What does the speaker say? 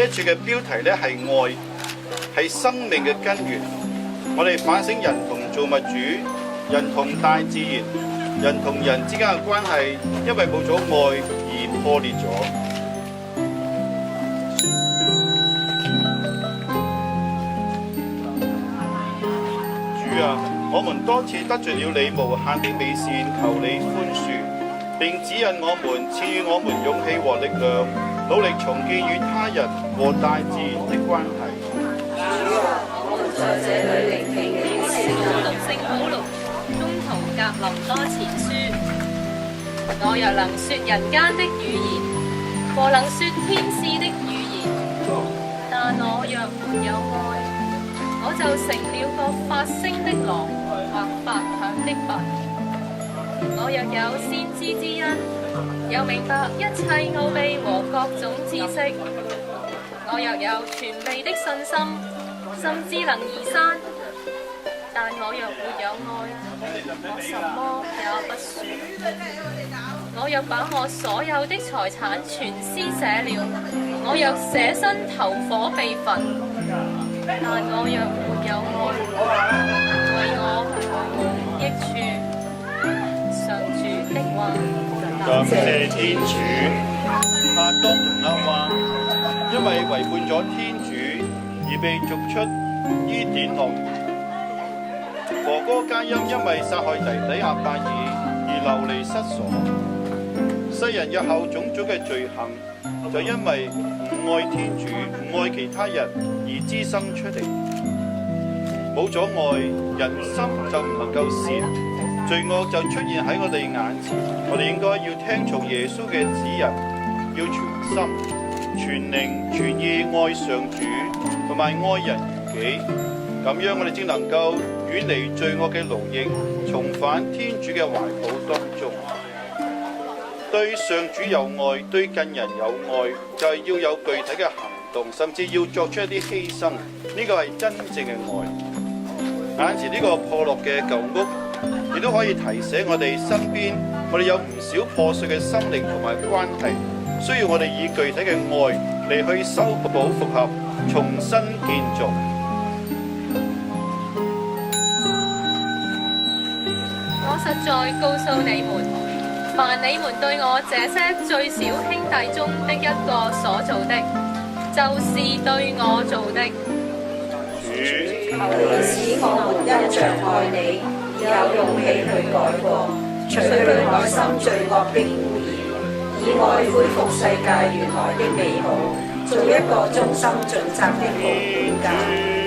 一處嘅標題呢係愛，係生命嘅根源。我哋反省人同造物主、人同大自然、人同人之間嘅關係，因為冇咗愛而破裂咗。主啊，我們多次得罪了你無限的美善，求你寬恕，並指引我們，賜予我們勇氣和力量，努力重建與他人和大自然的關係。我們在這裏聆聽你的聖言，讀聖保祿宗徒格林多前書。我若能說人間的語言，和能說天使的語言，但我若沒有愛，我就成了個發聲的狼或發響的鈸。我若有先知之恩，又明白一切奧秘和各種知識，我若有全備的信心，甚至能移山，但我若沒有愛，我什麼也不算。我若把我所有的財產全施捨了，我若捨身投火被焚，但我若沒有愛，為我無益處。上主的話。感謝天主。亞當同夏娃因為違叛咗天主而被逐出伊甸樂園，哥哥加音因為殺害弟弟亞伯爾而流離失所。世人日後種種嘅罪行，就因為唔愛天主、唔愛其他人而滋生出嚟。冇咗愛，人心就唔能夠善，罪惡就出現喺我哋眼前。我哋應該要聽從耶穌嘅指引，要全心、全靈、全意愛上主，同埋愛人如己。咁樣我哋先能夠遠離罪惡嘅奴役，重返天主嘅懷抱當中。對上主有愛，對近人有愛，就係要有具體嘅行動，甚至要作出一啲犧牲。呢個係真正嘅愛。眼前呢個破落嘅舊屋，亦都可以提醒我哋身邊，我哋有唔少破碎嘅心靈同埋關係，需要我哋以具體嘅愛嚟去修補復合，重新建造。我實在告訴你們，凡你們對我這些最小兄弟中的一個所做的，就是對我做的。求你使我們因着愛你，有勇氣去改過，除去內心罪惡的污染，以愛恢復世界原來的美好，做一個忠心盡責的好管家。